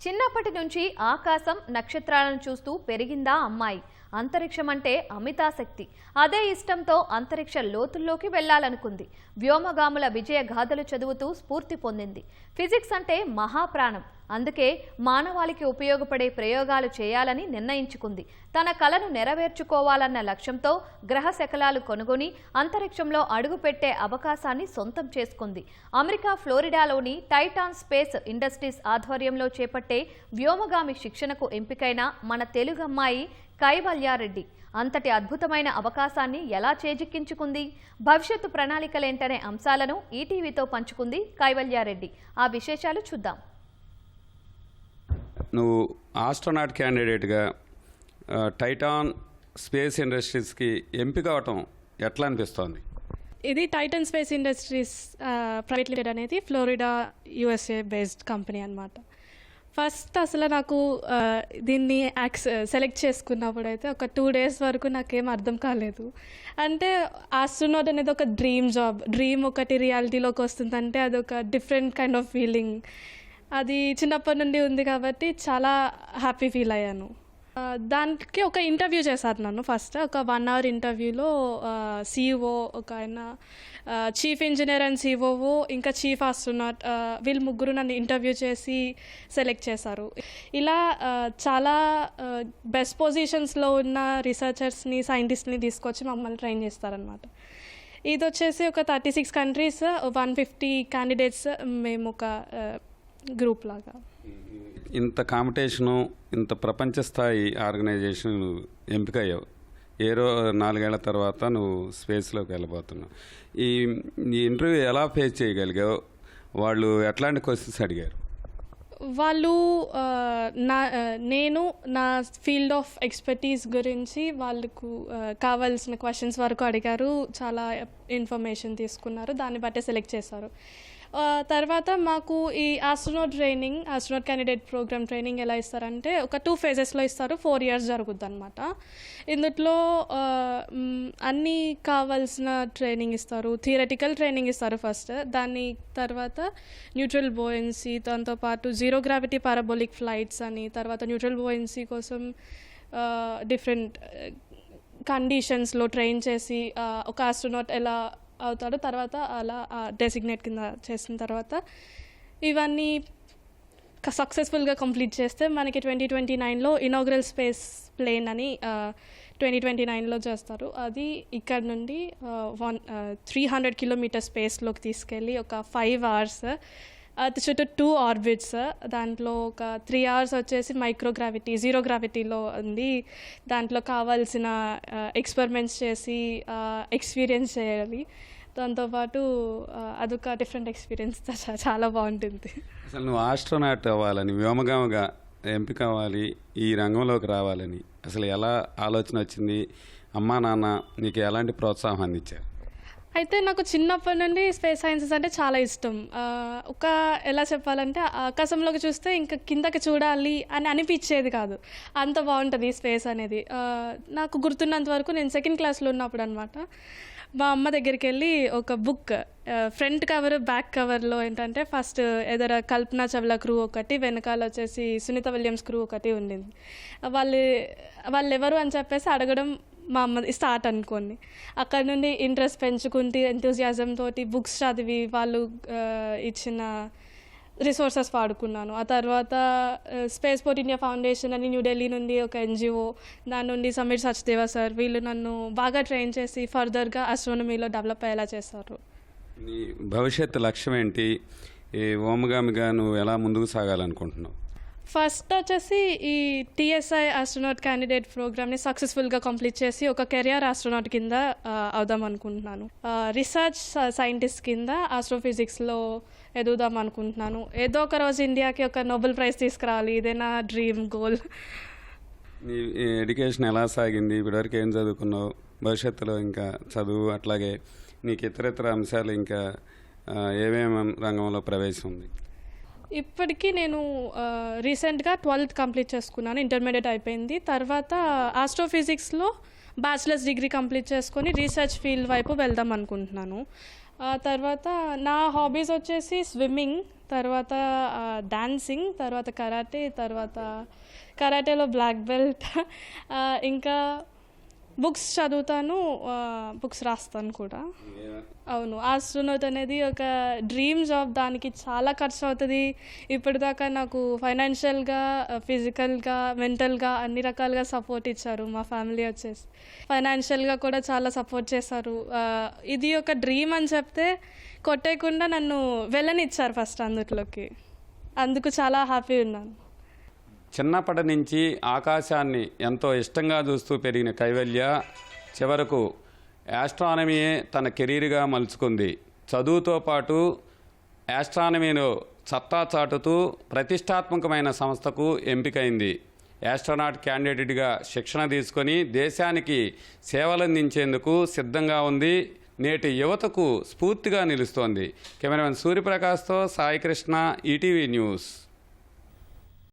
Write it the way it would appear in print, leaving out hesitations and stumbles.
చిన్నప్పటి నుంచి ఆకాశం నక్షత్రాలను చూస్తూ పెరిగిందా అమ్మాయి. అంతరిక్షం అంటే అమితాశక్తి. అదే ఇష్టంతో అంతరిక్ష లోతుల్లోకి వెళ్లాలనుకుంది. వ్యోమగాముల విజయ గాథలు చదువుతూ స్ఫూర్తి పొందింది. ఫిజిక్స్ అంటే మహాప్రాణం. అందుకే మానవాళికి ఉపయోగపడే ప్రయోగాలు చేయాలని నిర్ణయించుకుంది. తన కలను నెరవేర్చుకోవాలన్న లక్ష్యంతో గ్రహ శకలాలు కొనుగొని అంతరిక్షంలో అడుగుపెట్టే అవకాశాన్ని సొంతం చేసుకుంది. అమెరికా ఫ్లోరిడాలోని టైటాన్ స్పేస్ ఇండస్ట్రీస్ ఆధ్వర్యంలో చేపట్టే వ్యోమగామి శిక్షణకు ఎంపికైన మన తెలుగు అమ్మాయి కైవల్యారెడ్డి అంతటి అద్భుతమైన అవకాశాన్ని ఎలా చేజిక్కించుకుంది? భవిష్యత్తు ప్రణాళికలేంటనే అంశాలను ఈటీవీతో పంచుకుంది కైవల్యారెడ్డి. ఆ విశేషాలు చూద్దాం. నువ్వు ఆస్ట్రోనాట్ క్యాండిడేట్గా టైటాన్ స్పేస్ ఇండస్ట్రీస్కి ఎంపిక అవటం ఎట్లా అనిపిస్తోంది? ఇది Titan space industries private limited అనేది ఫ్లోరిడా యుఎస్ఏ బేస్డ్ కంపెనీ అనమాట. ఫస్ట్ అసలు నాకు దీన్ని సెలెక్ట్ చేసుకున్నప్పుడు అయితే ఒక 2 days వరకు నాకేం అర్థం కాలేదు. అంటే ఆస్ట్రోనాట్ అనేది ఒక డ్రీమ్ ఒకటి రియాలిటీలోకి వస్తుందంటే అదొక డిఫరెంట్ కైండ్ ఆఫ్ ఫీలింగ్. అది చిన్నప్పటి నుండి ఉంది కాబట్టి చాలా హ్యాపీ ఫీల్ అయ్యాను. దానికి ఒక ఇంటర్వ్యూ చేశారు నన్ను. ఫస్ట్ ఒక 1 hour ఇంటర్వ్యూలో సిఇఓ, ఒక ఆయన చీఫ్ ఇంజనీర్ అండ్ సిఇఓ, ఇంకా చీఫ్ ఆస్ట్రోనాట్, వీళ్ళు ముగ్గురు నన్ను ఇంటర్వ్యూ చేసి సెలెక్ట్ చేశారు. ఇలా చాలా బెస్ట్ పొజిషన్స్లో ఉన్న రీసెర్చర్స్ని, సైంటిస్ట్ని తీసుకొచ్చి మమ్మల్ని ట్రైన్ చేస్తారనమాట. ఇది వచ్చేసి ఒక 36 countries, 150 candidates, మేము ఒక గ్రూప్ లాగా. ఇంత కాంపిటీషను, ఇంత ప్రపంచ స్థాయి ఆర్గనైజేషన్ ఎంపిక అయ్యావు. 4 ఏళ్ల తర్వాత నువ్వు స్పేస్లోకి వెళ్ళబోతున్నావు. ఈ ఇంటర్వ్యూ ఎలా ఫేస్ చేయగలిగావు? వాళ్ళు ఎట్లాంటి క్వశ్చన్స్ అడిగారు? వాళ్ళు నేను నా ఫీల్డ్ ఆఫ్ ఎక్స్పర్టీస్ గురించి వాళ్ళకు కావాల్సిన క్వశ్చన్స్ వరకు అడిగారు. చాలా ఇన్ఫర్మేషన్ తీసుకున్నారు, దాన్ని బట్టే సెలెక్ట్ చేశారు. తర్వాత మాకు ఈ ఆస్ట్రోనాట్ క్యాండిడేట్ ప్రోగ్రామ్ ట్రైనింగ్ ఎలా ఇస్తారంటే ఒక 2 phases ఇస్తారు. 4 years జరుగుద్ది అనమాట. ఇందులో అన్నీ కావాల్సిన ట్రైనింగ్ ఇస్తారు. థియరటికల్ ట్రైనింగ్ ఇస్తారు ఫస్ట్. దాని తర్వాత న్యూట్రల్ బోయెన్సీ, దాంతోపాటు జీరో గ్రావిటీ పారాబోలిక్ ఫ్లైట్స్ అని, తర్వాత న్యూట్రల్ బోయెన్సీ కోసం డిఫరెంట్ కండిషన్స్లో ట్రైన్ చేసి ఒక ఆస్ట్రోనాట్ ఎలా అవుతాడు, తర్వాత అలా డెసిగ్నేట్ కింద చేసిన తర్వాత ఇవన్నీ సక్సెస్ఫుల్గా కంప్లీట్ చేస్తే మనకి 2029లో ఇనాగ్రల్ స్పేస్ ప్లేన్ అని 2029లో చేస్తారు. అది ఇక్కడ నుండి 300 kilometers స్పేస్లోకి తీసుకెళ్ళి ఒక 5 hours అది చుట్టూ 2 orbits. దాంట్లో ఒక 3 hours వచ్చేసి మైక్రోగ్రావిటీ, జీరో గ్రావిటీలో ఉంది. దాంట్లో కావాల్సిన ఎక్స్పెరిమెంట్స్ చేసి ఎక్స్పీరియన్స్ చేయాలి. దాంతోపాటు అదొక డిఫరెంట్ ఎక్స్పీరియన్స్, చాలా బాగుంటుంది. అసలు నువ్వు ఆస్ట్రోనాట్ అవ్వాలని, వ్యోమగామిగా ఎంపిక అవ్వాలి, ఈ రంగంలోకి రావాలని అసలు ఎలా ఆలోచన వచ్చింది? అమ్మా నాన్న నీకు ఎలాంటి ప్రోత్సాహాన్ని ఇచ్చారు? అయితే నాకు చిన్నప్పటి నుండి స్పేస్ సైన్సెస్ అంటే చాలా ఇష్టం. ఒక ఎలా చెప్పాలంటే ఆకాశంలోకి చూస్తే ఇంకా కిందకి చూడాలి అని అనిపించేది కాదు, అంత బాగుంటుంది ఈ స్పేస్ అనేది. నాకు గుర్తున్నంత వరకు నేను 2nd classలో ఉన్నప్పుడు అనమాట, మా అమ్మ దగ్గరికి వెళ్ళి ఒక బుక్ ఫ్రంట్ కవర్, బ్యాక్ కవర్లో ఏంటంటే ఫస్ట్ ఎదర కల్పనా చావ్లా క్రూ ఒకటి, వెనకాల వచ్చేసి సునీత విలియమ్స్ క్రూ ఒకటి ఉండింది. వాళ్ళు ఎవరు అని చెప్పేసి అడగడం మా అమ్మ స్టార్ట్ అనుకోండి. అక్కడ నుండి ఇంట్రెస్ట్ పెంచుకుంటే ఎంతూజియాజం తోటి బుక్స్ చదివి వాళ్ళు ఇచ్చిన రిసోర్సెస్ వాడుకున్నాను. ఆ తర్వాత స్పేస్ పోర్ట్ ఇండియా ఫౌండేషన్ అని న్యూఢిల్లీ నుండి ఒక NGO, దాని నుండి సమీర్ సచ్దేవా సార్, వీళ్ళు నన్ను బాగా ట్రైన్ చేసి ఫర్దర్గా ఆస్ట్రోనమీలో డెవలప్ అయ్యేలా చేశారు. నీ భవిష్యత్తు లక్ష్యం ఏంటి? ఈ వ్యోమగామిగా నువ్వు ఎలా ముందుకు సాగాలనుకుంటున్నావు? ఫస్ట్ వచ్చేసి ఈ TSI ఆస్ట్రోనాట్ క్యాండిడేట్ ప్రోగ్రామ్ని సక్సెస్ఫుల్గా కంప్లీట్ చేసి ఒక కెరియర్ ఆస్ట్రోనాట్ కింద అవుదాం అనుకుంటున్నాను. రీసెర్చ్ సైంటిస్ట్ కింద ఆస్ట్రోఫిజిక్స్లో ఎదుగుదాం అనుకుంటున్నాను. ఏదో ఒక రోజు ఇండియాకి ఒక నోబెల్ ప్రైజ్ తీసుకురావాలి, ఇదే నా డ్రీమ్ గోల్. నీ ఎడ్యుకేషన్ ఎలా సాగింది? ఇప్పటివరకు ఏం చదువుకున్నావు? భవిష్యత్తులో ఇంకా చదువు, అట్లాగే నీకు ఇతర అంశాలు ఇంకా ఏమేమి రంగంలో ప్రవేశం ఉంది? ఇప్పటికీ నేను రీసెంట్గా 12th కంప్లీట్ చేసుకున్నాను, ఇంటర్మీడియట్ అయిపోయింది. తర్వాత ఆస్ట్రోఫిజిక్స్లో బ్యాచిలర్స్ డిగ్రీ కంప్లీట్ చేసుకొని రీసెర్చ్ ఫీల్డ్ వైపు వెళ్దాం అనుకుంటున్నాను. తర్వాత నా హాబీస్ వచ్చేసి స్విమ్మింగ్, తర్వాత డాన్సింగ్, తర్వాత కరాటేలో బ్లాక్ బెల్ట్, ఇంకా బుక్స్ చదువుతాను, బుక్స్ రాస్తాను కూడా. అవును, ఆస్ట్రోనాట్ అనేది ఒక డ్రీమ్ జాబ్. దానికి చాలా ఖర్చు అవుతుంది. ఇప్పటిదాకా నాకు ఫైనాన్షియల్గా, ఫిజికల్గా, మెంటల్గా అన్ని రకాలుగా సపోర్ట్ ఇచ్చారు మా ఫ్యామిలీ వచ్చేసి. ఫైనాన్షియల్గా కూడా చాలా సపోర్ట్ చేశారు. ఇది ఒక డ్రీమ్ అని చెప్తే కొట్టేయకుండా నన్ను వెళ్ళనిచ్చారు ఫస్ట్ అందులోకి. అందుకు చాలా హ్యాపీ ఉన్నాను. చిన్నప్పటి నుంచి ఆకాశాన్ని ఎంతో ఇష్టంగా చూస్తూ పెరిగిన కైవల్య చివరకు యాస్ట్రానమీయే తన కెరీర్గా మలుచుకుంది. చదువుతో పాటు యాస్ట్రానమీలో సత్తా చాటుతూ ప్రతిష్టాత్మకమైన సంస్థకు ఎంపికైంది. యాస్ట్రోనాట్ క్యాండిడేట్గా శిక్షణ తీసుకొని దేశానికి సేవలందించేందుకు సిద్ధంగా ఉంది. నేటి యువతకు స్ఫూర్తిగా నిలుస్తోంది. కెమెరామెన్ సూర్యప్రకాష్తో సాయి కృష్ణ, ఈటీవీ న్యూస్.